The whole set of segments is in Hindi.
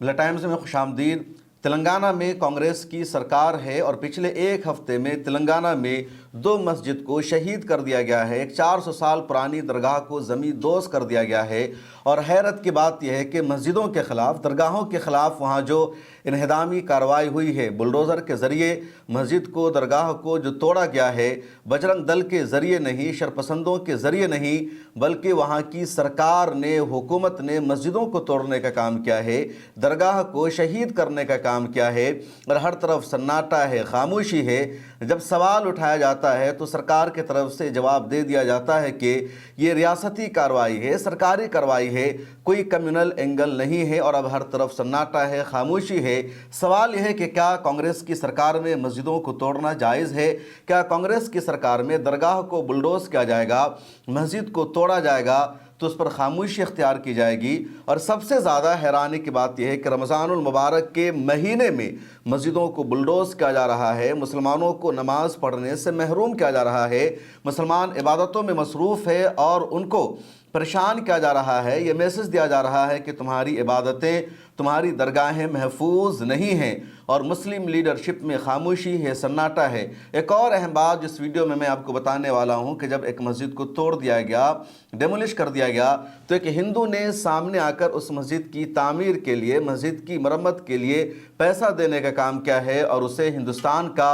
मिला टाइम्स में खुशामदीद। तेलंगाना में कांग्रेस की सरकार है और पिछले एक हफ्ते में तेलंगाना में 2 मस्जिद को शहीद कर दिया गया है। एक 400 साल पुरानी दरगाह को ज़मीन दोज़ कर दिया गया है। और हैरत की बात यह है कि मस्जिदों के ख़िलाफ़, दरगाहों के ख़िलाफ़ वहाँ जो इन्हदामी कार्रवाई हुई है, बुलडोज़र के ज़रिए मस्जिद को, दरगाह को जो तोड़ा गया है, बजरंग दल के ज़रिए नहीं, शरपसंदों के ज़रिए नहीं, बल्कि वहाँ की सरकार ने, हुकूमत ने मस्जिदों को तोड़ने का काम किया है, दरगाह को शहीद करने का काम किया है। और हर तरफ सन्नाटा है, खामोशी है। जब सवाल उठाया जाता है तो सरकार की तरफ से जवाब दे दिया जाता है कि ये रियासती कार्रवाई है, सरकारी कार्रवाई है, कोई कम्युनल एंगल नहीं है। और अब हर तरफ सन्नाटा है, खामोशी है। सवाल यह है कि क्या कांग्रेस की सरकार में मस्जिदों को तोड़ना जायज़ है? क्या कांग्रेस की सरकार में दरगाह को बुलडोज़ किया जाएगा, मस्जिद को तोड़ा जाएगा तो उस पर खामोशी इख्तियार की जाएगी? और सबसे ज़्यादा हैरानी की बात यह है कि रमज़ानुल मुबारक के महीने में मस्जिदों को बुलडोज़ किया जा रहा है, मुसलमानों को नमाज़ पढ़ने से महरूम किया जा रहा है, मुसलमान इबादतों में मसरूफ़ है और उनको परेशान किया जा रहा है। ये मैसेज दिया जा रहा है कि तुम्हारी इबादतें, तुम्हारी दरगाहें महफूज नहीं हैं। और मुस्लिम लीडरशिप में खामोशी है, सन्नाटा है। एक और अहम बात जिस वीडियो में मैं आपको बताने वाला हूं कि जब एक मस्जिद को तोड़ दिया गया, डेमोलिश कर दिया गया, तो एक हिंदू ने सामने आकर उस मस्जिद की तामीर के लिए, मस्जिद की मरम्मत के लिए पैसा देने का काम किया है और उसे हिंदुस्तान का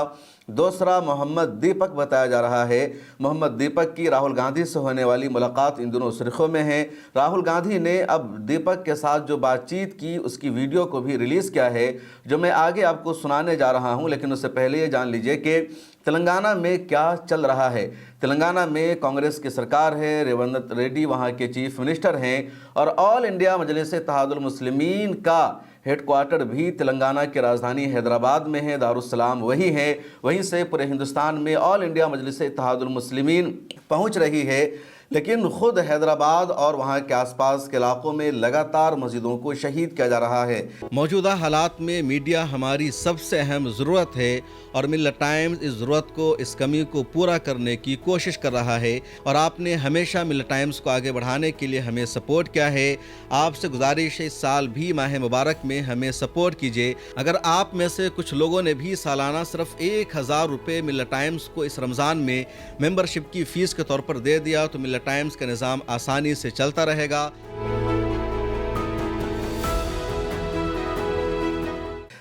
दूसरा मोहम्मद दीपक बताया जा रहा है। मोहम्मद दीपक की राहुल गांधी से होने वाली मुलाकात इन दोनों सुर्खियों में है। राहुल गांधी ने अब दीपक के साथ जो बातचीत की उसकी वीडियो को भी रिलीज़ किया है, जो मैं आगे आपको सुनाने जा रहा हूं। लेकिन उससे पहले ये जान लीजिए कि तेलंगाना में क्या चल रहा है। तेलंगाना में कांग्रेस की सरकार है, रेवंत रेड्डी वहाँ के चीफ मिनिस्टर हैं और ऑल इंडिया मजलिस इत्तेहादुल मुस्लिमीन का हेडक्वार्टर भी तेलंगाना की राजधानी हैदराबाद में है, दारुस्सलाम वही है। वहीं से पूरे हिंदुस्तान में ऑल इंडिया मजलिस इत्तेहादुल मुस्लिमीन पहुंच रही है। लेकिन ख़ुद हैदराबाद और वहाँ के आसपास के इलाकों में लगातार मस्जिदों को शहीद किया जा रहा है। मौजूदा हालात में मीडिया हमारी सबसे अहम ज़रूरत है और मिल्लत टाइम्स इस ज़रूरत को, इस कमी को पूरा करने की कोशिश कर रहा है। और आपने हमेशा मिल्लत टाइम्स को आगे बढ़ाने के लिए हमें सपोर्ट किया है। आपसे गुजारिश है, इस साल भी माह मुबारक में हमें सपोर्ट कीजिए। अगर आप में से कुछ लोगों ने भी सालाना सिर्फ 1000 रुपये मिल्लत टाइम्स को इस रमज़ान में मेंबरशिप की फ़ीस के तौर पर दे दिया तो मिल्लत टाइम्स का निज़ाम आसानी से चलता रहेगा।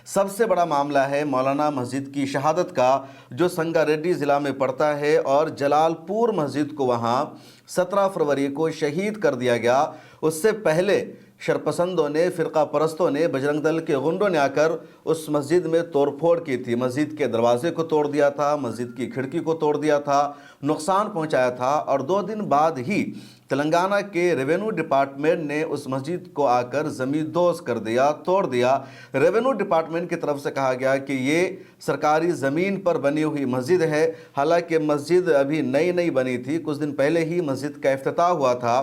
सबसे बड़ा मामला है मौलाना मस्जिद की शहादत का, जो संगारेड्डी ज़िला में पड़ता है और जलालपुर मस्जिद को वहाँ 17 फरवरी को शहीद कर दिया गया। उससे पहले शरपसंदों ने, फ़िरका परस्तों ने, बजरंग दल के गुंडों ने आकर उस मस्जिद में तोड़फोड़ की थी। मस्जिद के दरवाजे को तोड़ दिया था, मस्जिद की खिड़की को तोड़ दिया था, नुकसान पहुंचाया था। और 2 दिन बाद ही तेलंगाना के रेवेन्यू डिपार्टमेंट ने उस मस्जिद को आकर ज़मींदोज़ कर दिया, तोड़ दिया। रेवेन्यू डिपार्टमेंट की तरफ से कहा गया कि ये सरकारी ज़मीन पर बनी हुई मस्जिद है। हालांकि मस्जिद अभी नई नई बनी थी, कुछ दिन पहले ही मस्जिद का इफ्तिताह हुआ था।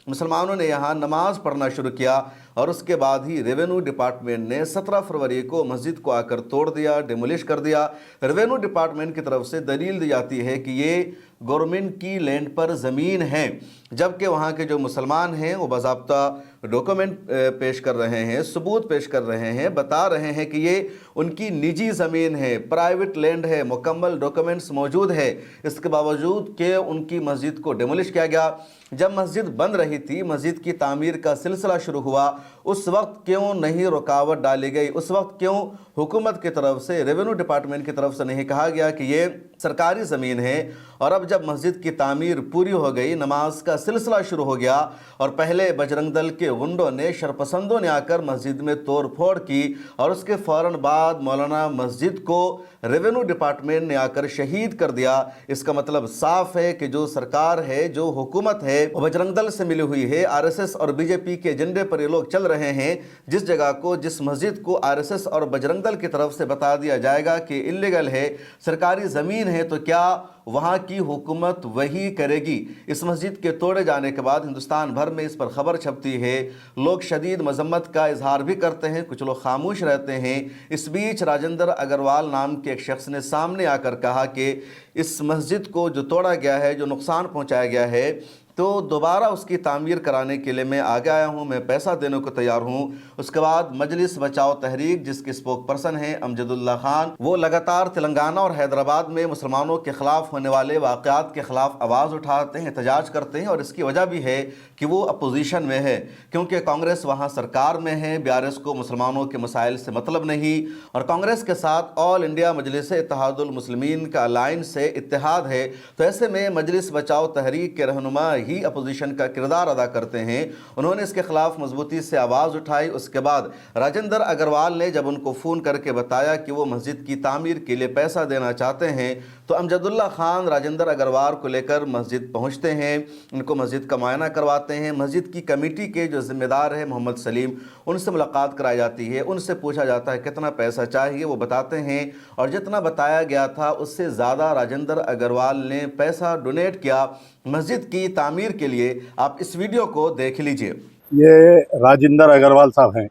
मुसलमानों ने यहाँ नमाज़ पढ़ना शुरू किया और उसके बाद ही रेवेन्यू डिपार्टमेंट ने 17 फरवरी को मस्जिद को आकर तोड़ दिया, डिमोलिश कर दिया। रेवेन्यू डिपार्टमेंट की तरफ से दलील दी जाती है कि ये गवर्नमेंट की लैंड पर ज़मीन है, जबकि वहाँ के जो मुसलमान हैं वो बाज़ाब्ता डॉक्यूमेंट पेश कर रहे हैं, सबूत पेश कर रहे हैं, बता रहे हैं कि ये उनकी निजी ज़मीन है, प्राइवेट लैंड है, मुकम्मल डॉक्यूमेंट्स मौजूद है। इसके बावजूद कि उनकी मस्जिद को डिमोलिश किया गया। जब मस्जिद बन रही थी, मस्जिद की तामीर का सिलसिला शुरू हुआ, उस वक्त क्यों नहीं रुकावट डाली गई? उस वक्त क्यों हुकूमत की तरफ से, रेवेन्यू डिपार्टमेंट की तरफ से नहीं कहा गया कि ये सरकारी ज़मीन है? और अब जब मस्जिद की तामीर पूरी हो गई, नमाज का सिलसिला शुरू हो गया और पहले बजरंग दल के गुंडों ने, शरपसंदों ने आकर मस्जिद में तोड़ फोड़ की और उसके फ़ौरन बाद मौलाना मस्जिद को रेवेन्यू डिपार्टमेंट ने आकर शहीद कर दिया। इसका मतलब साफ है कि जो सरकार है, जो हुकूमत है, वो बजरंग दल से मिली हुई है। आरएसएस और बीजेपी के एजेंडे पर ये लोग चल रहे हैं। जिस जगह को, जिस मस्जिद को आरएसएस और बजरंग दल की तरफ से बता दिया जाएगा कि इल्लीगल है, सरकारी ज़मीन है, तो क्या वहाँ की हुकूमत वही करेगी? इस मस्जिद के तोड़े जाने के बाद हिंदुस्तान भर में इस पर खबर छपती है, लोग शदीद मजम्मत का इजहार भी करते हैं, कुछ लोग खामोश रहते हैं। इस बीच राजेंद्र अग्रवाल नाम के एक शख्स ने सामने आकर कहा कि इस मस्जिद को जो तोड़ा गया है, जो नुकसान पहुँचाया गया है, तो दोबारा उसकी तामीर कराने के लिए मैं आगे आया हूँ, मैं पैसा देने को तैयार हूँ। उसके बाद मजलिस बचाओ तहरीक, जिसके स्पोक पर्सन हैं अमजदुल्ला खान, वो लगातार तेलंगाना और हैदराबाद में मुसलमानों के ख़िलाफ़ होने वाले वाक़यात के ख़िलाफ़ आवाज़ उठाते हैं, एहतजाज करते हैं। और इसकी वजह भी है कि वो अपोजिशन में है, क्योंकि कांग्रेस वहाँ सरकार में है, BRS को मुसलमानों के मसाइल से मतलब नहीं, और कांग्रेस के साथ ऑल इंडिया मजलिस इत्तेहादुल मुस्लिमीन का अलायंस से इत्तेहाद है। तो ऐसे में मजलिस बचाओ तहरीक के रहनुमा ही अपोजिशन का किरदार अदा करते हैं। उन्होंने इसके खिलाफ मजबूती से आवाज़ उठाई। उसके बाद राजेंद्र अग्रवाल ने जब उनको फ़ोन करके बताया कि वो मस्जिद की तामीर के लिए पैसा देना चाहते हैं, तो अमजदुल्ला खान राजेंद्र अग्रवाल को लेकर मस्जिद पहुंचते हैं, उनको मस्जिद का मुआयना करवाते हैं। मस्जिद की कमेटी के जो ज़िम्मेदार है मोहम्मद सलीम, उनसे मुलाकात कराई जाती है, उनसे पूछा जाता है कितना पैसा चाहिए, वो बताते हैं। और जितना बताया गया था उससे ज़्यादा राजेंद्र अग्रवाल ने पैसा डोनेट किया मस्जिद की तामीर के लिए। आप इस वीडियो को देख लीजिए। ये राजेंद्र अग्रवाल साहब हैं,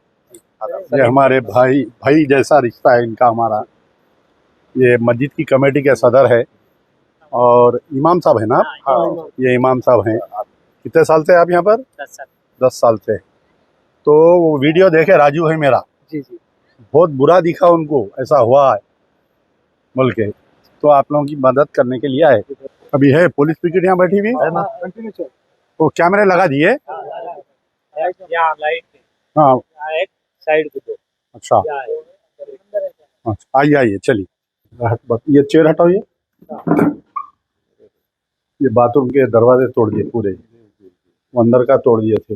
ये हमारे भाई जैसा रिश्ता है इनका हमारा। ये मस्जिद की कमेटी के सदर है और इमाम साहब है ना। हाँ, ये इमाम साहब हैं। कितने साल से आप यहाँ पर? 10 साल से। तो वो वीडियो देखे, राजू है मेरा जी, बहुत बुरा दिखा उनको, ऐसा हुआ है बोल के, तो आप लोगों की मदद करने के लिए आए। अभी है पुलिस पिकेट यहाँ बैठी हुई है ना, वो कैमरे लगा दिए। हाँ, साइड को। अच्छा, आइए आइए चलिए। ये चेयर हटाओ, ये बाथरूम के दरवाजे तोड़ दिए पूरे, अंदर का तोड़ दिए थे।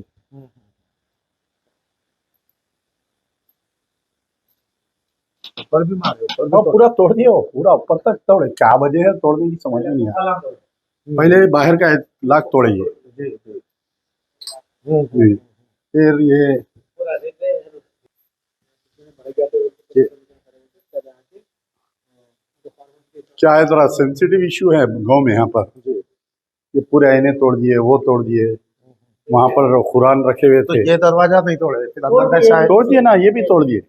ऊपर भी मारे, पूरा तोड़ दिए, वो पूरा ऊपर तक तोड़े। क्या वजह है तोड़ने की समझ में नहीं आया। पहले बाहर का लाख तोड़े ये, फिर ये क्या है, जरा सेंसिटिव इश्यू है गांव में यहाँ पर। ये पूरे आईने तोड़ दिए, वो तोड़ दिए, वहाँ पर कुरान रखे हुए थे। ये दरवाजा नहीं तोड़े, फिर अंदर कैसा है? तोड़ दिए ना, ये भी तोड़ दिए।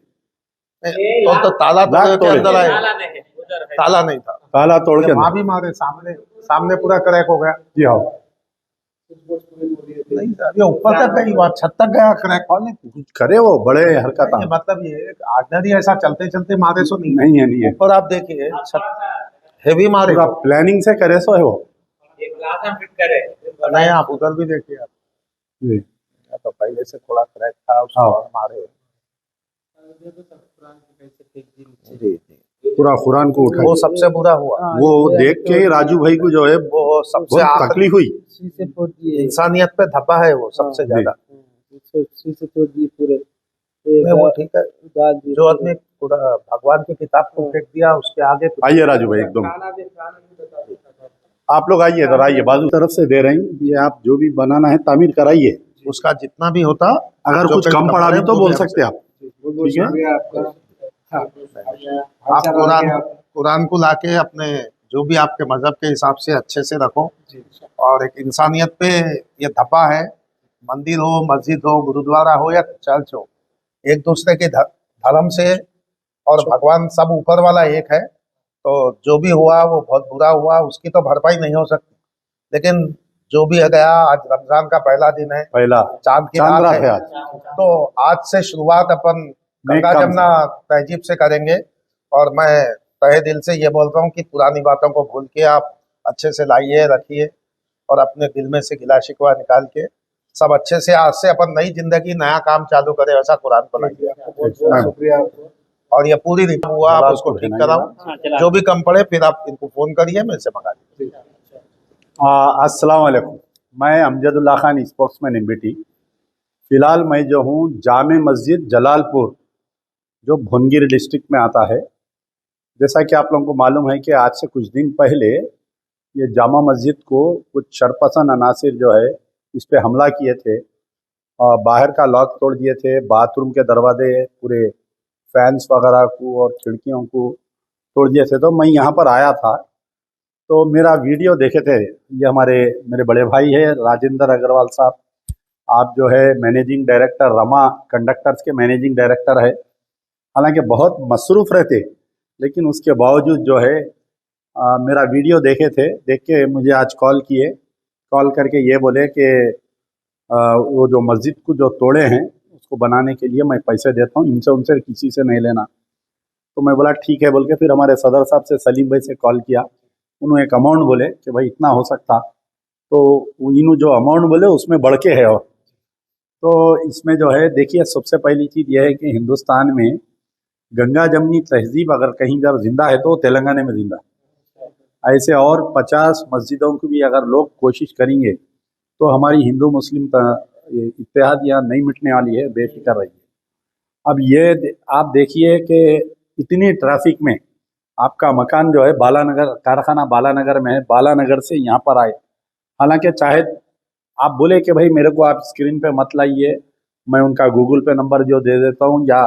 तो ताला तोड़ के अंदर आए, ताला नहीं था, ताला तोड़ के वहाँ भी मारे, सामने पूरा क्रैक हो गया जी। हाँ, नहीं ये ऊपर तक गई, वहाँ छत तक गया क्रैक। कुछ करे वो बड़े हरकत। मतलब ये ऑर्डिनरी ऐसा चलते चलते मारे सो नहीं है। ऊपर आप देखिए छत हेवी मारे, पूरा प्लानिंग से करे सो है वो। फिट करे नहीं। आप उधर भी देखिए आप जी, तो पहले से थोड़ा क्रैक था उसको मारे जी। पूरा कुरान को उठा, वो सबसे बुरा हुआ। वो देख के राजू भाई को जो है वो सबसे बहुत तकलीफ हुई। इंसानियत पे धब्बा है वो सबसे ज्यादा। वो ठीक है, जो आदमी पूरा भगवान की किताब को फेंक दिया उसके आगे। आइए राजू भाई, एकदम आप लोग आइए, इधर आइए, बाजू तरफ से दे रहे हैं ये। आप जो भी बनाना है तामीर कराइए, उसका जितना भी होता, अगर कुछ कम पड़ा भी तो बोल सकते हैं आप, ठीक है। आप कुरान को लाके अपने जो भी आपके मजहब के हिसाब से अच्छे से रखो। और एक इंसानियत पे ये धब्बा है, मंदिर हो, मस्जिद हो, गुरुद्वारा हो या चर्च हो, एक दूसरे के धर्म से और भगवान सब ऊपर वाला एक है। तो जो भी हुआ वो बहुत बुरा हुआ, उसकी तो भरपाई नहीं हो सकती। लेकिन जो भी है गया, आज रमजान का पहला दिन है, पहला चांद की रात है आज। तो आज से शुरुआत अपन गंगा जमुना तहजीब से करेंगे। और मैं तहे दिल से ये बोल रहा हूँ कि पुरानी बातों को भूल के आप अच्छे से लाइए, रखिए और अपने दिल में से गिला शिकवा निकाल के सब अच्छे से आज से अपन नई जिंदगी, नया काम चालू करें, ऐसा कुरान को लाइए। बहुत शुक्रिया। और ये पूरी रिपोर्ट हुआ, आप उसको ठीक कराओ, जो भी कम पड़े फिर आप इनको फोन करिए, मैं से मंगा लीजिए। अस्सलाम वालेकुम, मैं अमजदुल्ला खान, स्पोक्समैन एमबीटी। फ़िलहाल मैं जो हूँ जामे मस्जिद जलालपुर, जो भुनगिर डिस्ट्रिक्ट में आता है। जैसा कि आप लोगों को मालूम है कि आज से कुछ दिन पहले ये जामा मस्जिद को कुछ शरपसंद अनासिर जो है इस पे हमला किए थे और बाहर का लॉक तोड़ दिए थे, बाथरूम के दरवाजे, पूरे फैंस वगैरह को और खिड़कियों को तोड़ दिए थे। तो मैं यहाँ पर आया था, तो मेरा वीडियो देखे थे। ये मेरे बड़े भाई है राजेंद्र अग्रवाल साहब, आप जो है मैनेजिंग डायरेक्टर, रमा कंडक्टर्स के मैनेजिंग डायरेक्टर है। हालांकि बहुत मसरूफ़ रहते, लेकिन उसके बावजूद जो है मेरा वीडियो देखे थे, देख के मुझे आज कॉल किए। कॉल करके ये बोले कि वो जो मस्जिद को जो तोड़े हैं उसको बनाने के लिए मैं पैसे देता हूँ, इनसे उनसे किसी से नहीं लेना। तो मैं बोला ठीक है बोल के फिर हमारे सदर साहब से सलीम भाई से कॉल किया। उन्होंने एक अमाउंट बोले कि भाई इतना हो सकता, तो इन्हों जो अमाउंट बोले उसमें बढ़ के है। और तो इसमें जो है देखिए, सबसे पहली चीज़ यह है कि हिंदुस्तान में गंगा जमनी तहजीब अगर कहीं अगर जिंदा है तो तेलंगाना में जिंदा है। ऐसे और 50 मस्जिदों की भी अगर लोग कोशिश करेंगे तो हमारी हिंदू मुस्लिम इत्तेहाद यहाँ नहीं मिटने वाली है, बेफिक्र रहिए। अब ये आप देखिए कि इतनी ट्रैफिक में आपका मकान जो है बालानगर, कारखाना बालानगर में है, बालानगर से यहाँ पर आए। हालांकि चाहे आप बोले कि भाई मेरे को आप स्क्रीन पे मत लाइए, मैं उनका गूगल पे नंबर जो दे देता हूँ या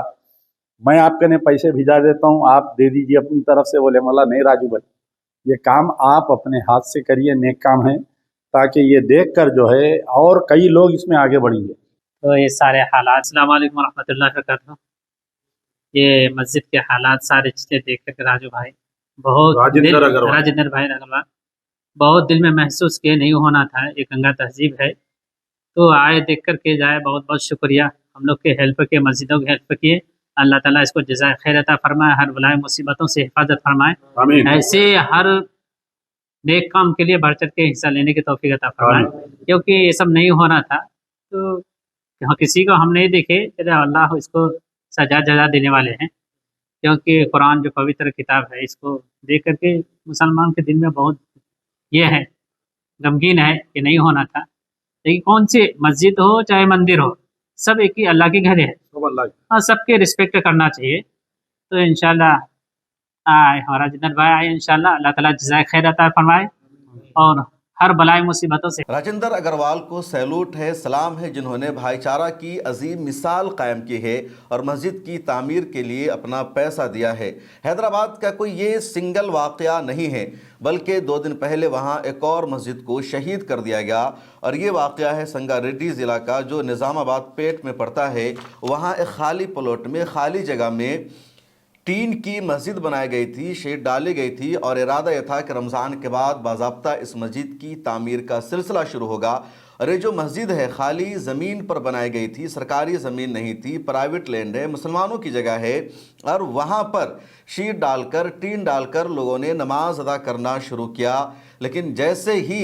मैं आपके ने पैसे भिजा देता हूँ, आप दे दीजिए अपनी तरफ से। बोले मला नहीं राजू भाई, ये काम आप अपने हाथ से करिए, नेक काम है, ताकि ये देखकर जो है और कई लोग इसमें आगे बढ़ेंगे। तो ये सारे हालात, अस्सलाम वालेकुम रहमतुल्लाहि व बरकातहू, ये मस्जिद के हालात सारे चीज़ें देख कर राजू भाई राजेंद्र अग्रवाल राजेंद्र भाई अग्रवाल बहुत दिल में महसूस किए, नहीं होना था, ये गंगा तहजीब है। तो आए देख कर के जाए, बहुत बहुत शुक्रिया हम लोग के हेल्प किए, मस्जिदों की हेल्प किए। अल्लाह ताला इसको जज़ाए खैर अता फरमाए, हर बलाए मुसीबतों से हिफाजत फरमाए, आमीन। ऐसे हर नेक काम के लिए बढ़ चढ़ के हिस्सा लेने की तौफीक अता फरमाए, क्योंकि ये सब नहीं होना था। तो किसी को हम नहीं देखे, अल्लाह इसको सजा जजा देने वाले हैं, क्योंकि कुरान जो पवित्र किताब है इसको देख करके मुसलमान के दिल में बहुत ये है, गमगीन है कि नहीं होना था। लेकिन कौन सी मस्जिद हो चाहे मंदिर हो, सब एक ही अल्लाह के घर है, हाँ, सबके रिस्पेक्ट करना चाहिए। तो इंशाल्लाह हमारा जिन्नत भाई आए, इंशाल्लाह अल्लाह ताला जज़ाए खैर अता फरमाए और हर बलाए मुसीबतों से। राजेंद्र अग्रवाल को सैल्यूट है, सलाम है, जिन्होंने भाईचारा की अजीम मिसाल कायम की है और मस्जिद की तामीर के लिए अपना पैसा दिया है। हैदराबाद का कोई ये सिंगल वाक़या नहीं है, बल्कि 2 दिन पहले वहाँ एक और मस्जिद को शहीद कर दिया गया और ये वाक़या है संगारेड्डी ज़िला का, जो निज़ामाबाद पेट में पड़ता है। वहाँ एक खाली प्लॉट में, खाली जगह में टीन की मस्जिद बनाई गई थी, शेड डाली गई थी और इरादा यह था कि रमज़ान के बाद बाज़ाब्ता इस मस्जिद की तामीर का सिलसिला शुरू होगा। और ये जो मस्जिद है खाली ज़मीन पर बनाई गई थी, सरकारी ज़मीन नहीं थी, प्राइवेट लैंड है, मुसलमानों की जगह है। और वहाँ पर शीट डालकर, टीन डालकर लोगों ने नमाज अदा करना शुरू किया। लेकिन जैसे ही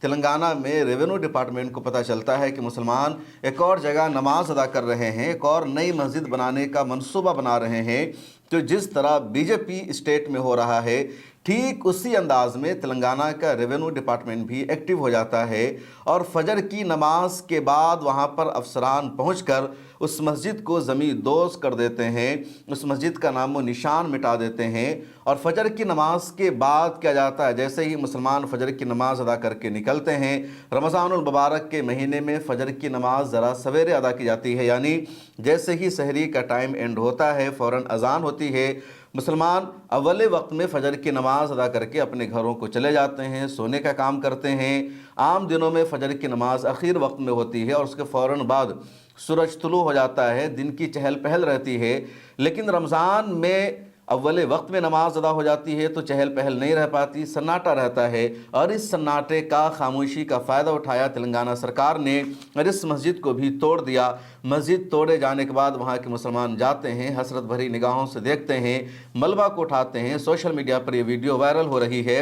तेलंगाना में रेवेन्यू डिपार्टमेंट को पता चलता है कि मुसलमान एक और जगह नमाज अदा कर रहे हैं, एक और नई मस्जिद बनाने का मंसूबा बना रहे हैं, तो जिस तरह बीजेपी स्टेट में हो रहा है, ठीक उसी अंदाज में तेलंगाना का रेवेन्यू डिपार्टमेंट भी एक्टिव हो जाता है और फजर की नमाज के बाद वहां पर अफसरान पहुंचकर उस मस्जिद को ज़मीन दोज़ कर देते हैं, उस मस्जिद का नामो निशान मिटा देते हैं। और फजर की नमाज के बाद क्या जाता है, जैसे ही मुसलमान फजर की नमाज अदा करके निकलते हैं, रमज़ानुल मुबारक के महीने में फ़जर की नमाज ज़रा सवेरे अदा की जाती है, यानी जैसे ही सहरी का टाइम एंड होता है, फ़ौरन अज़ान होती है, मुसलमान अव्वल वक्त में फ़जर की नमाज़ अदा करके अपने घरों को चले जाते हैं, सोने का काम करते हैं। आम दिनों में फ़जर की नमाज़ आखिर वक्त में होती है और उसके फ़ौरन बाद सूरज तुलू हो जाता है, दिन की चहल पहल रहती है। लेकिन रमज़ान में अव्वल वक्त में नमाज अदा हो जाती है तो चहल पहल नहीं रह पाती, सन्नाटा रहता है। और इस सन्नाटे का, खामोशी का फ़ायदा उठाया तेलंगाना सरकार ने और इस मस्जिद को भी तोड़ दिया। मस्जिद तोड़े जाने के बाद वहाँ के मुसलमान जाते हैं, हसरत भरी निगाहों से देखते हैं, मलबा को उठाते हैं। सोशल मीडिया पर ये वीडियो वायरल हो रही है।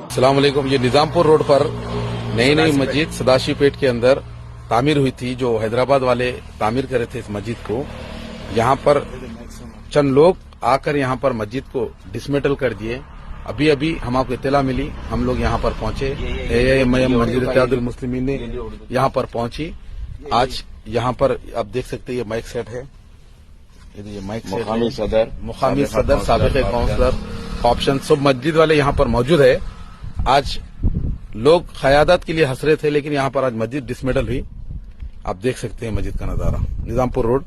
अस्सलाम वालेकुम। ये निजामपुर रोड पर नई मस्जिद सदाशिवपेट के अंदर तामीर हुई थी, जो हैदराबाद वाले तामीर कर रहे थे इस मस्जिद को। यहाँ पर चंद लोग आकर यहाँ पर मस्जिद को डिसमेटल कर दिए। अभी अभी हमको इत्तला मिली, हम लोग यहाँ पर पहुंचे, मस्जिद इत्तेहादुल मुस्लिमीन ने यहाँ पर पहुंची। आज यहाँ पर आप देख सकते हैं ये माइक सेट है, ये माइक मुकामी सदर साबिक़ काउंसलर ऑप्शन सब मस्जिद वाले यहाँ पर मौजूद है। आज लोग क़यादत के लिए हंस रहे थे, लेकिन यहाँ पर आज मस्जिद डिसमेटल हुई। आप देख सकते हैं मस्जिद का नजारा, निजामपुर रोड।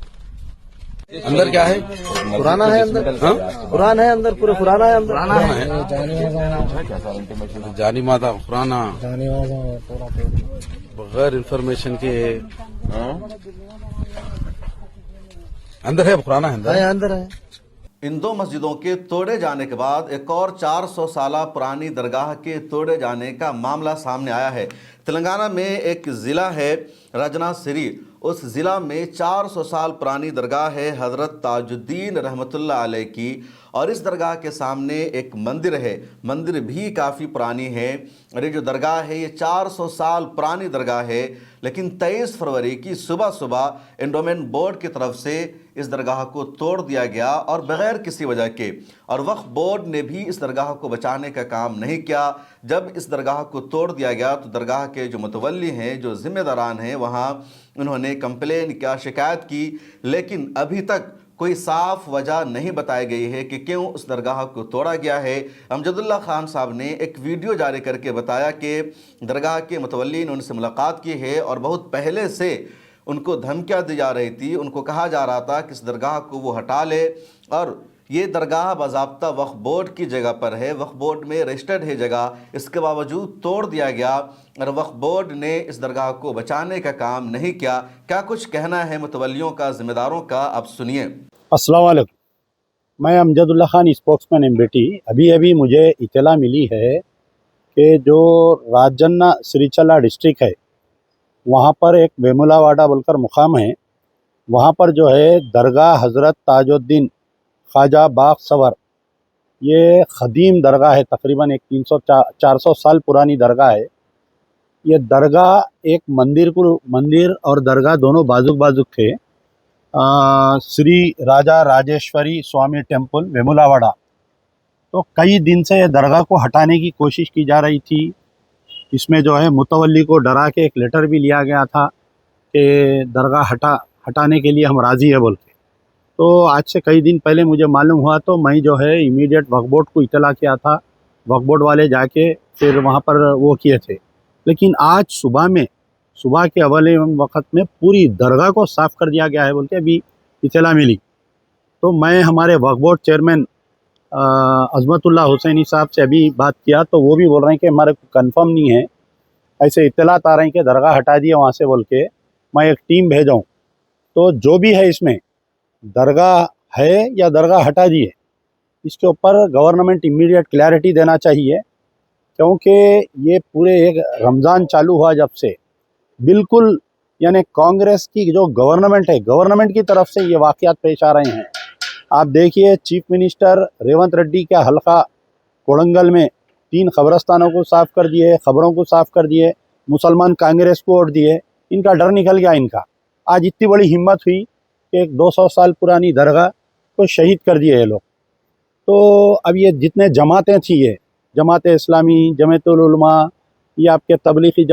अंदर क्या है? पुराना है अंदर, हाँ? पुराना है अंदर, पूरा पुराना है अंदर, पुराना है, जानी माता पुराना, बगैर इंफॉर्मेशन के अंदर है पुराना है अंदर। है अंदर है। इन दो मस्जिदों के तोड़े जाने के बाद एक और 400 साल पुरानी दरगाह के तोड़े जाने का मामला सामने आया है। तेलंगाना में एक ज़िला है रजना सिरी, उस ज़िला में 400 साल पुरानी दरगाह है हज़रत ताजुद्दीन रहमतुल्लाह अलैह की, और इस दरगाह के सामने एक मंदिर है, मंदिर भी काफ़ी पुरानी है। और ये जो दरगाह है ये 400 साल पुरानी दरगाह है, लेकिन 23 फरवरी की सुबह सुबह एंडोमेंट बोर्ड की तरफ से इस दरगाह को तोड़ दिया गया और बग़ैर किसी वजह के, और वक्फ बोर्ड ने भी इस दरगाह को बचाने का काम नहीं किया। जब इस दरगाह को तोड़ दिया गया तो दरगाह के जो मुतवल्ली हैं, जो ज़िम्मेदारान हैं, वहाँ उन्होंने कंप्लेन किया, शिकायत की, लेकिन अभी तक कोई साफ वजह नहीं बताई गई है कि क्यों उस दरगाह को तोड़ा गया है। अमजदुल्ला खान साहब ने एक वीडियो जारी करके बताया कि दरगाह के मुतवल्ली ने उनसे मुलाकात की है और बहुत पहले से उनको धमकियाँ दी जा रही थी, उनको कहा जा रहा था कि इस दरगाह को वो हटा ले, और ये दरगाह बाज़ाब्ता वक्फ बोर्ड की जगह पर है, वक्फ बोर्ड में रजिस्टर्ड है जगह, इसके बावजूद तोड़ दिया गया और वक्फ बोर्ड ने इस दरगाह को बचाने का काम नहीं किया। क्या कुछ कहना है मुतवल्लियों का, ज़िम्मेदारों का, आप सुनिए। अस्सलाम वालेकुम। मैं अमजदुल्ला खान स्पोक्समैन एमबीटी। अभी अभी मुझे इत्तला मिली है कि जो राजन्ना श्रीचला डिस्ट्रिक्ट है वहाँ पर एक वेमुलावाड़ा बोलकर मुकाम है, वहाँ पर जो है दरगाह हज़रत ताजुद्दीन ख्वाजा बाग सवर, ये ख़दीम दरगाह है, तकरीबन एक 300-400 साल पुरानी दरगाह है। ये दरगाह एक मंदिर और दरगाह दोनों बाजुक बाजुक थे। श्री राजा राजेश्वरी स्वामी टेम्पल वेमुलावाड़ा। तो कई दिन से दरगाह को हटाने की कोशिश की जा रही थी। इसमें जो है मुतवल्ली को डरा के एक लेटर भी लिया गया था कि दरगाह हटाने के लिए हम राज़ी है बोल के। तो आज से कई दिन पहले मुझे मालूम हुआ, तो मैं जो है इमीडिएट वक्फ बोर्ड को इत्तला किया था। वक्फ बोर्ड वाले जाके फिर वहाँ पर वो किए थे, लेकिन आज सुबह के अवले वक़्त में पूरी दरगाह को साफ़ कर दिया गया है बोल के अभी इत्तला मिली। तो मैं हमारे वक्फ बोर्ड चेयरमैन अज़मतुल्लाह हुसैनी साहब से अभी बात किया, तो वो भी बोल रहे हैं कि हमारे को कन्फर्म नहीं है, ऐसे इत्तलात आ रहे हैं कि दरगाह हटा दिए वहाँ से बोल के। मैं एक टीम भेजाऊँ, तो जो भी है इसमें दरगाह है या दरगाह हटा दिए, इसके ऊपर गवर्नमेंट इमीडिएट क्लैरिटी देना चाहिए, क्योंकि ये पूरे एक रमज़ान चालू हुआ जब से बिल्कुल यानी कांग्रेस की जो गवर्नमेंट है, गवर्नमेंट की तरफ से ये वाक़यात पेश आ रहे हैं। आप देखिए, चीफ मिनिस्टर रेवंत रेड्डी के हल्का कोड़ंगल में 3 कब्रस्तानों को साफ़ कर दिए, ख़बरों को साफ़ कर दिए, मुसलमान कांग्रेस को वोट दिए, इनका डर निकल गया इनका। आज इतनी बड़ी हिम्मत हुई कि एक 200 साल पुरानी दरगाह को शहीद कर दिए ये लोग। तो अब ये जितने जमातें थी, ये जमात इस्लामी, जमातुल उलमा, ये आपके तबलीगी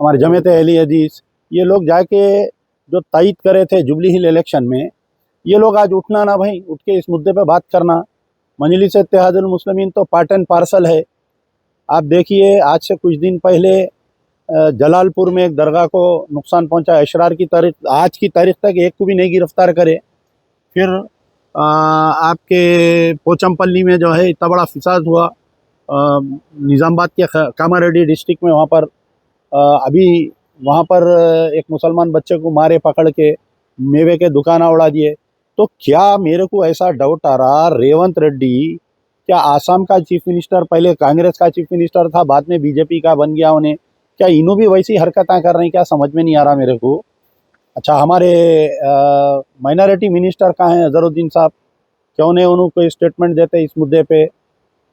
हमारे जमात अहले हदीस, ये लोग जाके जो तायद करे थे जुबली हिल इलेक्शन में, ये लोग आज उठना ना भाई, उठ के इस मुद्दे पे बात करना। मजलिस इत्तेहादुल मुस्लिमीन तो पार्ट एंड पार्सल है। आप देखिए, आज से कुछ दिन पहले जलालपुर में एक दरगाह को नुकसान पहुंचा, अशरार की तारीख, आज की तारीख तक एक को भी नहीं गिरफ्तार करे। फिर आपके पोचमपल्ली में जो है इतना बड़ा फिसाद हुआ, निज़ामाबाद के कामारेड्डी डिस्ट्रिक्ट में, वहाँ पर अभी वहाँ पर एक मुसलमान बच्चे को मारे पकड़ के, मेवे के दुकाना उड़ा दिए। तो क्या मेरे को ऐसा डाउट आ रहा, रेवंत रेड्डी क्या आसाम का चीफ मिनिस्टर, पहले कांग्रेस का चीफ मिनिस्टर था, बाद में बीजेपी का बन गया उन्हें, क्या इन्हों भी वैसी हरकतें कर रहे हैं? क्या समझ में नहीं आ रहा मेरे को। अच्छा, हमारे माइनॉरिटी मिनिस्टर कहाँ हैं, अजहरुद्दीन साहब, क्यों नहीं उन्होंने कोई स्टेटमेंट देते इस मुद्दे पे?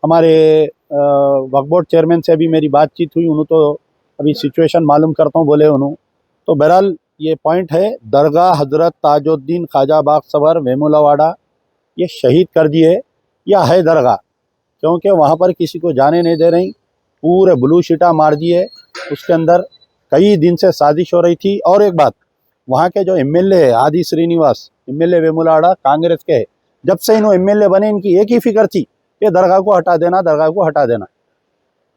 हमारे वक्फ बोर्ड चेयरमैन से अभी मेरी बातचीत हुई, उन्होंने तो अभी सिचुएशन मालूम करता हूँ बोले उन्होंने। तो बहरहाल ये पॉइंट है, दरगाह हज़रत ताजुद्दीन ख्वाजा बाग सवर वेमुलावाड़ा ये शहीद कर दिए या है दरगाह, क्योंकि वहाँ पर किसी को जाने नहीं दे रही, पूरे ब्लू शीटा मार दिए। उसके अंदर कई दिन से साजिश हो रही थी। और एक बात, वहाँ के जो एमएलए है आदि श्रीनिवास, एमएलए वेमुलावाड़ा कांग्रेस के है, जब से इन्होंने एमएलए बने इनकी एक ही फिक्र थी कि दरगाह को हटा देना, दरगाह को हटा देना।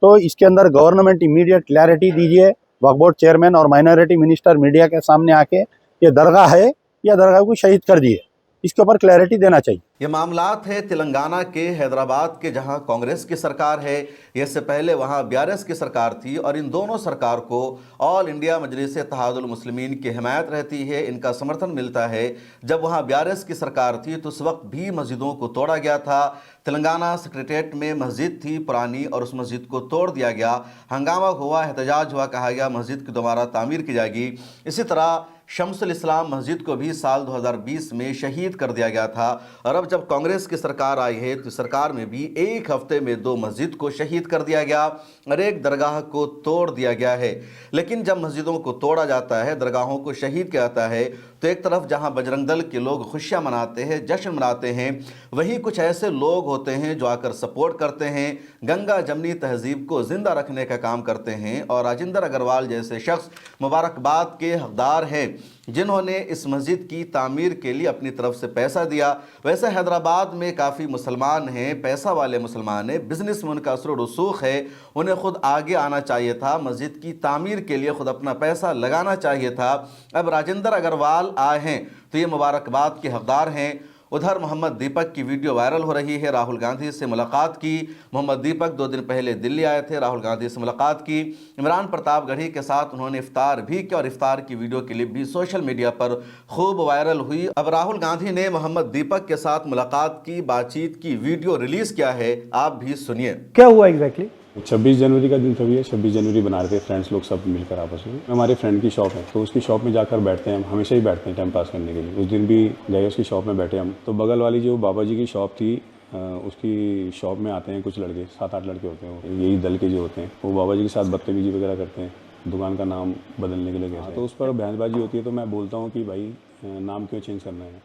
तो इसके अंदर गवर्नमेंट इमीडिएट क्लैरिटी दीजिए, वक्फ बोर्ड चेयरमैन और माइनॉरिटी मिनिस्टर मीडिया के सामने आके ये दरगाह है या दरगाह को शहीद कर दिए, इसके ऊपर क्लैरिटी देना चाहिए। ये मामलात है तेलंगाना के हैदराबाद के, जहां कांग्रेस की सरकार है। इससे पहले वहां बीआरएस की सरकार थी और इन दोनों सरकार को ऑल इंडिया मजलिस इत्तेहादुल मुस्लिमीन की हिमायत रहती है, इनका समर्थन मिलता है। जब वहां बीआरएस की सरकार थी तो उस वक्त भी मस्जिदों को तोड़ा गया था। तेलंगाना सेक्रेटेरिएट में मस्जिद थी पुरानी और उस मस्जिद को तोड़ दिया गया, हंगामा हुआ, एहतजाज हुआ, कहा गया मस्जिद की दोबारा तामीर की जाएगी। इसी तरह शम्सुल इस्लाम मस्जिद को भी साल 2020 में शहीद कर दिया गया था। और अब जब कांग्रेस की सरकार आई है तो सरकार में भी एक हफ्ते में 2 मस्जिद को शहीद कर दिया गया और एक दरगाह को तोड़ दिया गया है। लेकिन जब मस्जिदों को तोड़ा जाता है, दरगाहों को शहीद किया जाता है, तो एक तरफ जहां बजरंग दल के लोग खुशियां मनाते हैं, जश्न मनाते हैं, वहीं कुछ ऐसे लोग होते हैं जो आकर सपोर्ट करते हैं, गंगा जमनी तहजीब को जिंदा रखने का काम करते हैं। और राजेंद्र अग्रवाल जैसे शख्स मुबारकबाद के हकदार हैं, जिन्होंने इस मस्जिद की तामीर के लिए अपनी तरफ से पैसा दिया। वैसे हैदराबाद में काफ़ी मुसलमान हैं, पैसा वाले मुसलमान हैं, बिजनेस में उनका असर रसूख है, उन्हें खुद आगे आना चाहिए था, मस्जिद की तामीर के लिए खुद अपना पैसा लगाना चाहिए था। अब राजेंद्र अग्रवाल आए हैं तो ये मुबारकबाद के हकदार हैं। उधर मोहम्मद दीपक की वीडियो वायरल हो रही है, राहुल गांधी से मुलाकात की। मोहम्मद दीपक 2 दिन पहले दिल्ली आए थे, राहुल गांधी से मुलाकात की, इमरान प्रतापगढ़ी के साथ उन्होंने इफ्तार भी किया और इफ्तार की वीडियो क्लिप भी सोशल मीडिया पर खूब वायरल हुई। अब राहुल गांधी ने मोहम्मद दीपक के साथ मुलाकात की, बातचीत की वीडियो रिलीज किया है, आप भी सुनिए। क्या हुआ एग्जैक्टली? 26 जनवरी का दिन तभी है। 26 जनवरी बना रहे थे फ्रेंड्स लोग सब मिलकर आपस में। हमारे फ्रेंड की शॉप है तो उसकी शॉप में जाकर बैठते हैं हम, हमेशा ही बैठते हैं टाइम पास करने के लिए। उस दिन भी गए उसकी शॉप में बैठे हम, तो बगल वाली जो बाबा जी की शॉप थी उसकी शॉप में आते हैं कुछ लड़के, 7-8 लड़के होते हैं, यही दल के जो होते हैं, वो बाबा जी के साथ बदतमीजी वगैरह करते हैं, दुकान का नाम बदलने के लिए कहते हैं। तो उस पर बहसबाजी होती है तो मैं बोलता हूँ कि भाई नाम क्यों चेंज करना है।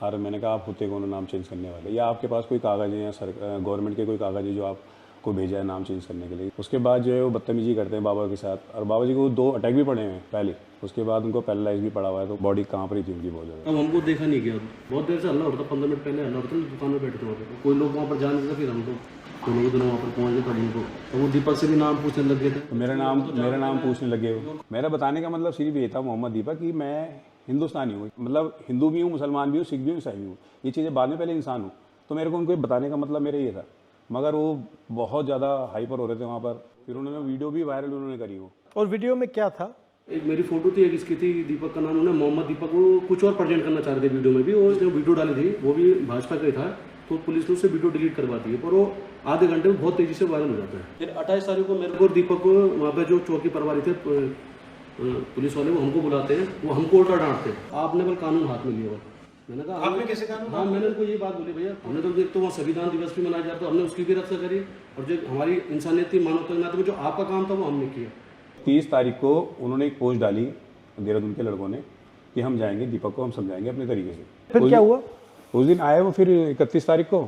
और मैंने कहा आप होते कौन नाम चेंज करने वाले, या आपके पास कोई कागज़ है या गवर्नमेंट के कोई कागज़ है जो आप को भेजा है नाम चेंज करने के लिए। उसके बाद जो है वो बदतमीजी करते हैं बाबा के साथ, और बाबा जी को 2 अटैक भी पड़े हैं पहले, उसके बाद उनको पैरालाइज भी पड़ा हुआ है, तो बॉडी कांप रही थी उनकी बहुत ज़्यादा। अब हमको देखा नहीं गया, बहुत देर से हल्ला होता, 15 मिनट पहले हल्ला होता, दुकान में बैठे थे वहाँ पे, कोई लोग वहाँ पर जा नहीं था। फिर हम लोग दोनों वहाँ पर पहुँच गए तब उनको, तो वो दीपक से भी नाम पूछने लग गए थे। मेरा नाम पूछने लगे। मेरा बताने का मतलब सिर्फ ये था मोहम्मद दीपक कि मैं हिंदुस्तानी हूँ, मतलब हिंदू भी हूँ, मुसलमान भी हूँ, सिख भी हूँ, ईसाई भी हूँ, ये चीज़ें बाद में, पहले इंसान हूँ। तो मेरे को उनको बताने का मतलब मेरा ये था, मगर वो बहुत ज़्यादा हाइपर हो रहे थे वहाँ पर। फिर उन्होंने वीडियो भी वायरल उन्होंने करी वो। और वीडियो में क्या था? एक मेरी फोटो थी, एक इसकी थी, दीपक का नाम, उन्होंने मोहम्मद दीपक को कुछ और प्रेजेंट करना चाह रहे थे वीडियो में भी, और जो वीडियो डाली थी वो भी भाजपा का ही था, तो पुलिस ने उससे वीडियो डिलीट करवा दी है, पर वो आधे घंटे में बहुत तेजी से वायरल हो जाता है। फिर 28 तारीख को मेरे को और दीपक को वहाँ पे जो चौकी प्रभारी थे पुलिस वाले, वो हमको बुलाते हैं, वो हमको उल्टा डांटते हैं, आपने बल कानून हाथ में लिया। मैंने कहा आपने कैसे कानून? हाँ, मैंने उनको ये बात बोली, भैया हमने तो देख तो वहाँ संविधान दिवस भी मनाया जाता है, हमने उसकी भी रक्षा करी, और जो हमारी इंसानियत थी, मानवता के नाते में जो आपका काम था वो हमने किया। 30 तारीख को उन्होंने एक पोस्ट डाली देहरादून के लड़कों ने कि हम जाएंगे, दीपक को हम समझाएंगे अपने तरीके से। फिर क्या हुआ? उस दिन आए वो, फिर 31 तारीख को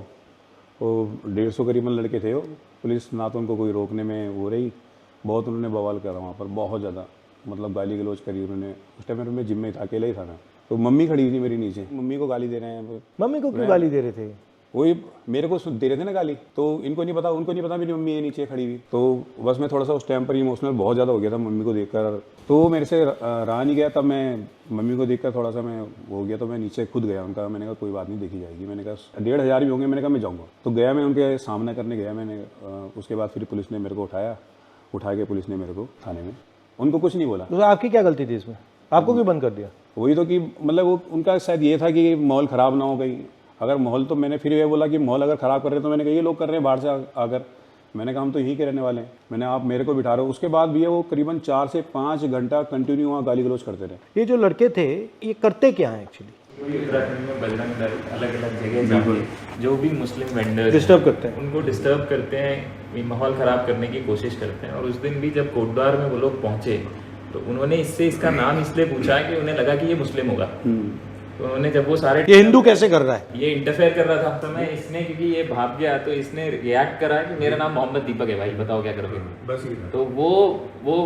वो 150 करीबन लड़के थे वो, पुलिस ना तो उनको कोई रोकने में वो रही, बहुत उन्होंने बवाल करा वहाँ पर, बहुत ज़्यादा, मतलब गाली गलौज करी उन्होंने। उस टाइम मैं जिम में था, अकेला ही था मैं, तो मम्मी खड़ी थी मेरी नीचे, मम्मी को गाली दे रहे हैं। मम्मी को क्यों गाली दे रहे थे? वही मेरे को दे रहे थे ना गाली, तो इनको नहीं पता, उनको नहीं पता मेरी मम्मी है नीचे खड़ी हुई। तो बस मैं थोड़ा सा उस टाइम पर इमोशनल बहुत ज़्यादा हो गया था मम्मी को देखकर, तो मेरे से रहा नहीं गया। तब मैं मम्मी को देखकर थोड़ा सा मैं हो गया, तो मैं नीचे खुद गया उनका, मैंने कहा कोई बात नहीं, देखी जाएगी। मैंने कहा 1500 भी होंगे, मैंने कहा मैं जाऊँगा। तो गया, मैं उनके सामना करने गया मैंने। उसके बाद फिर पुलिस ने मेरे को उठा के पुलिस ने मेरे को थाने में, उनको कुछ नहीं बोला। तो आपकी क्या गलती थी इसमें? आपको क्यों बंद कर दिया? वही तो कि मतलब वो उनका शायद ये था कि माहौल ख़राब ना हो कहीं। अगर माहौल, तो मैंने फिर ये बोला कि माहौल अगर ख़राब कर रहे हैं, तो मैंने कहा ये लोग कर रहे हैं बाहर से आकर, मैंने कहा हम तो यहीं के रहने वाले हैं, मैंने आप मेरे को बिठा रहे हो। उसके बाद भी वो करीबन 4 से 5 घंटा कंटिन्यू वहाँ गाली गलौज करते रहे। ये जो लड़के थे ये करते क्या हैं एक्चुअली? उत्तराखंड में बजरंग दल अलग अलग जगह जाके जो भी मुस्लिम वेंडर्स डिस्टर्ब करते हैं, उनको डिस्टर्ब करते हैं, माहौल ख़राब करने की कोशिश करते हैं। और उस दिन भी जब कोटद्वार में वो लोग पहुँचे तो उन्होंने इसका नाम इसलिए पूछा कि उन्हें लगा कि ये मुस्लिम होगा। तो उन्होंने जब वो सारे, ये हिंदू कैसे कर रहा है, ये इंटरफेयर कर रहा था, तो मैं इसने, क्योंकि ये भाग गया तो इसने रिएक्ट करा कि मेरा नाम मोहम्मद दीपक है भाई, बताओ क्या करोगे। बस तो वो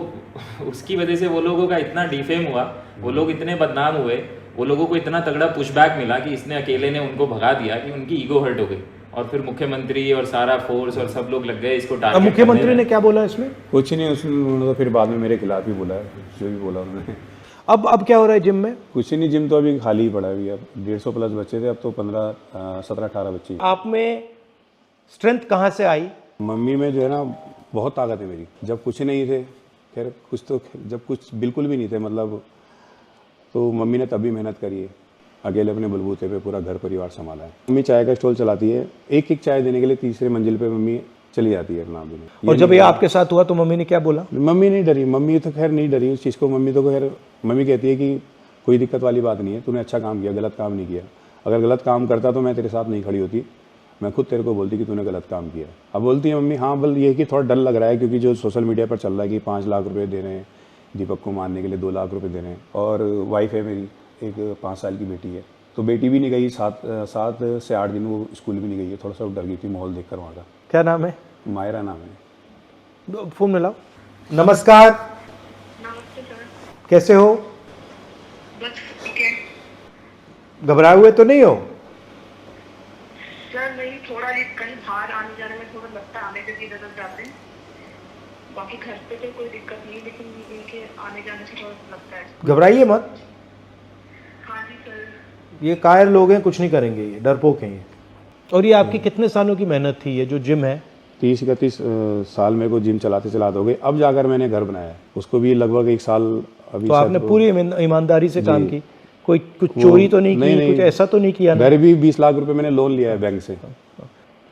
उसकी वजह से वो लोगों का इतना डिफेम हुआ, वो लोग इतने बदनाम हुए, वो लोगों को इतना तगड़ा पुशबैक मिला कि इसने अकेले ने उनको भगा दिया कि उनकी ईगो हर्ट हो गई। और फिर मुख्यमंत्री और सारा फोर्स और सब लोग लग गए इसको टारगेट। मुख्यमंत्री ने क्या बोला इसमें? कुछ नहीं, उन्होंने तो फिर बाद में मेरे खिलाफ ही बोला, जो भी बोला उन्होंने। अब क्या हो रहा है जिम में? कुछ नहीं, जिम तो अभी खाली ही पड़ा है। अभी अब 150 प्लस बच्चे थे, अब तो 17-18 बच्चे। आप में स्ट्रेंथ कहाँ से आई? मम्मी में जो है ना बहुत ताकत है मेरी। जब कुछ नहीं थे, खैर कुछ तो, जब कुछ बिल्कुल भी नहीं थे मतलब, तो मम्मी ने तभी मेहनत करी है। अकेले अपने बलबूते पे पूरा घर परिवार संभाला है। मम्मी चाय का स्टॉल चलाती है, एक एक चाय देने के लिए तीसरे मंजिल पे मम्मी चली जाती है नाम देने। और जब ये आपके साथ हुआ तो मम्मी ने क्या बोला? मम्मी नहीं डरी, मम्मी तो खैर नहीं डरी उस चीज़ को। मम्मी तो खैर मम्मी कहती है कि कोई दिक्कत वाली बात नहीं है, तूने अच्छा काम किया, गलत काम नहीं किया। अगर गलत काम करता तो मैं तेरे साथ नहीं खड़ी होती, मैं खुद तेरे को बोलती कि तूने गलत काम किया। अब बोलती है मम्मी हाँ, बल ये कि थोड़ा डर लग रहा है क्योंकि जो सोशल मीडिया पर चल रहा है कि 5 लाख रुपए दे रहे हैं दीपक को मारने के लिए, 2 लाख रुपए दे रहे हैं। और वाइफ है मेरी, एक 5 साल की बेटी है, तो बेटी भी नहीं गई, 7 से 8 दिन वो स्कूल भी नहीं गई है। थोड़ा सा डर गई थी माहौल देखकर वहाँ का। क्या नाम है? मायरा नाम है। फोन मिलाओ। नमस्कार। नमस्ते सर। कैसे हो? बस ठीक है घबराए हुए तो नहीं हो? सर, नहीं, थोड़ा ये कहीं बाहर आने जाने में थोड़ा लगता है, आने के लिए नजर जाते हैं। बाकी घर पे तो कोई दिक्कत नहीं, लेकिन इनके आने जाने से थोड़ा लगता है। घबराइए मत। हाँ जी सर। ये कायर लोग हैं, कुछ नहीं करेंगे, ये डरपोक हैं ये। और ये आपकी कितने सालों की मेहनत थी, ये जो जिम है? 30-31 साल मेरे को जिम चलाते हो गए। अब जाकर मैंने घर बनाया, उसको भी लगभग 1 साल अभी। तो आपने पूरी ईमानदारी से काम की, कोई कुछ चोरी तो नहीं की? कुछ ऐसा तो नहीं किया? घर भी 20 लाख रुपए मैंने लोन लिया है बैंक से।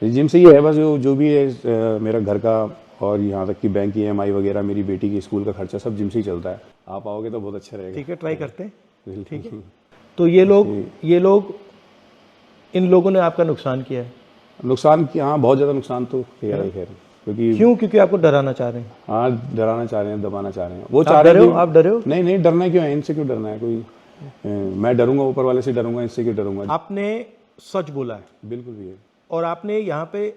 जिम से ये है बस, जो भी है मेरा घर का और यहाँ तक कि बैंक की EMI वगैरह, मेरी बेटी की स्कूल का खर्चा सब जिम से ही चलता है। आप आओगे तो बहुत अच्छा रहेगा। ठीक है, ट्राई करते हैं। ठीक है। तो ये लोग इन लोगों ने आपका नुकसान किया है? नुकसान किया, हाँ बहुत ज़्यादा नुकसान तो किया है। खैर क्योंकि आपको डराना चाह रहे हैं? हाँ, डराना चाह रहे हैं, दबाना चाह रहे हैं। वो चाह रहे हैं। आप डरे हो? नहीं, डरना क्यों है, इनसे क्यों डरना है? कोई मैं डरूंगा ऊपर वाले से डरूंगा, इससे क्यों डरूंगा? आपने सच बोला है। बिल्कुल भी है। और आपने यहाँ पे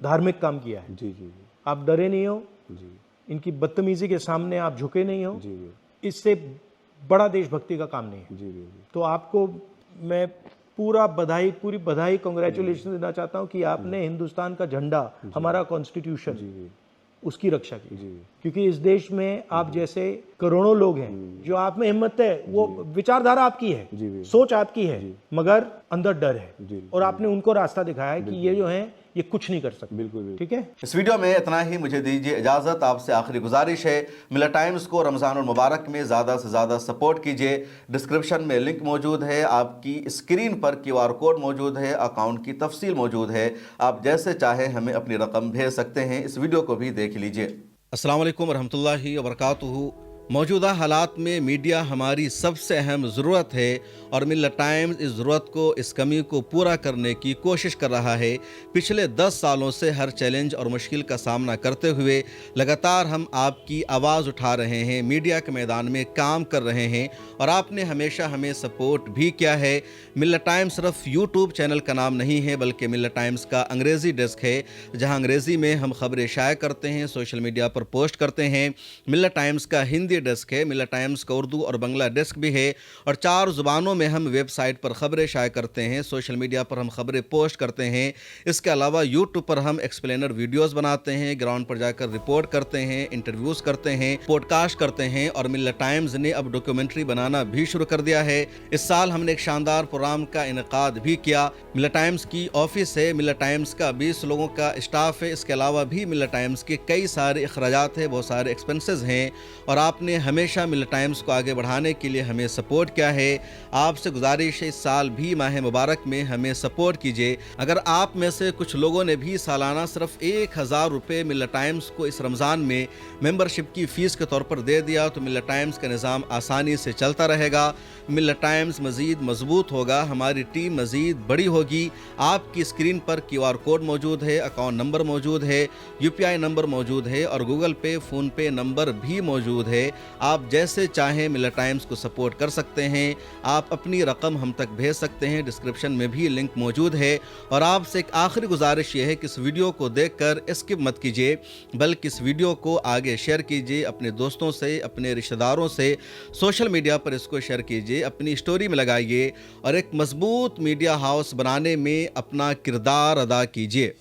धार्मिक काम किया है। जी जी। आप डरे नहीं हो जी। इनकी बदतमीजी के सामने आप झुके नहीं हो। जी जी। इससे बड़ा देशभक्ति का काम नहीं है। जी जी। तो आपको मैं पूरी बधाई कांग्रेचुलेशन देना चाहता हूँ कि आपने हिंदुस्तान का झंडा, हमारा कॉन्स्टिट्यूशन, उसकी रक्षा की। क्योंकि इस देश में आप जैसे करोड़ों लोग हैं, जो आप में हिम्मत है, वो विचारधारा आपकी है, सोच आपकी है, मगर अंदर डर है। और आपने उनको रास्ता दिखाया है कि ये जो है ये कुछ नहीं कर सकते। बिल्कुल। ठीक है। इस वीडियो में इतना ही। मुझे दीजिए इजाज़त। आपसे आखिरी गुजारिश है, मिल्लत टाइम्स को रमज़ान और मुबारक में ज़्यादा से ज़्यादा सपोर्ट कीजिए। डिस्क्रिप्शन में लिंक मौजूद है, आपकी स्क्रीन पर QR कोड मौजूद है, अकाउंट की तफसील मौजूद है। आप जैसे चाहे हमें अपनी रकम भेज सकते हैं। इस वीडियो को भी देख लीजिए। अस्सलाम वालेकुम रहमतुल्लाहि व बरकातुहू। मौजूदा हालात में मीडिया हमारी सबसे अहम ज़रूरत है और मिल्लत टाइम्स इस ज़रूरत को, इस कमी को पूरा करने की कोशिश कर रहा है। पिछले 10 सालों से हर चैलेंज और मुश्किल का सामना करते हुए लगातार हम आपकी आवाज़ उठा रहे हैं, मीडिया के मैदान में काम कर रहे हैं और आपने हमेशा हमें सपोर्ट भी किया है। मिल्लत टाइम्स सिर्फ यूट्यूब चैनल का नाम नहीं है, बल्कि मिल्लत टाइम्स का अंग्रेज़ी डेस्क है, जहाँ अंग्रेज़ी में हम खबरें शाया करते हैं, सोशल मीडिया पर पोस्ट करते हैं। मिल्लत टाइम्स का हिंदी डेस्क है, मिल्लत टाइम्स का उर्दू और बंगला डेस्क भी है और 4 ज़ुबानों में हम वेबसाइट पर खबरें शाया करते हैं, सोशल मीडिया पर हम खबरें पोस्ट करते हैं। इसके अलावा यूट्यूब पर हम एक्सप्लेनर वीडियोस बनाते हैं, ग्राउंड पर जाकर रिपोर्ट करते हैं, इंटरव्यूज़ करते हैं, पॉडकास्ट करते हैं और मिल्लत टाइम्स ने अब डॉक्यूमेंट्री बनाना भी शुरू कर दिया है। इस साल हमने एक शानदार प्रोग्राम का इनेकाद भी किया। मिल्लत टाइम्स की ऑफिस है, मिल्लत टाइम्स का 20 लोगों का स्टाफ है। इसके अलावा भी मिल्लत टाइम्स के कई सारे अखराजात हैं, बहुत सारे एक्सपेंसेस हैं और आपने हमेशा मिल्लत टाइम्स को आगे बढ़ाने के लिए हमें सपोर्ट किया है। आपसे गुजारिश है, इस साल भी माह मुबारक में हमें सपोर्ट कीजिए। अगर आप में से कुछ लोगों ने भी सालाना सिर्फ 1000 रुपये मिल्लत टाइम्स को इस रमज़ान में मेंबरशिप की फ़ीस के तौर पर दे दिया तो मिल्लत टाइम्स का निज़ाम आसानी से चलता रहेगा। मिल्लत टाइम्स मज़ीद मजबूत होगा, हमारी टीम मज़ीद बड़ी होगी। आपकी स्क्रीन पर QR कोड मौजूद है, अकाउंट नंबर मौजूद है, UPI नंबर मौजूद है और गूगल पे, फ़ोन पे नंबर भी मौजूद है। आप जैसे चाहें मिल्लत टाइम्स को सपोर्ट कर सकते हैं। आप अपनी रकम हम तक भेज सकते हैं, डिस्क्रिप्शन में भी लिंक मौजूद है। और आपसे एक आखिरी गुजारिश ये है कि इस वीडियो को देखकर स्किप मत कीजिए, बल्कि इस वीडियो को आगे शेयर कीजिए अपने दोस्तों से, अपने रिश्तेदारों से, सोशल मीडिया पर इसको शेयर कीजिए, अपनी स्टोरी में लगाइए और एक मजबूत मीडिया हाउस बनाने में अपना किरदार अदा कीजिए।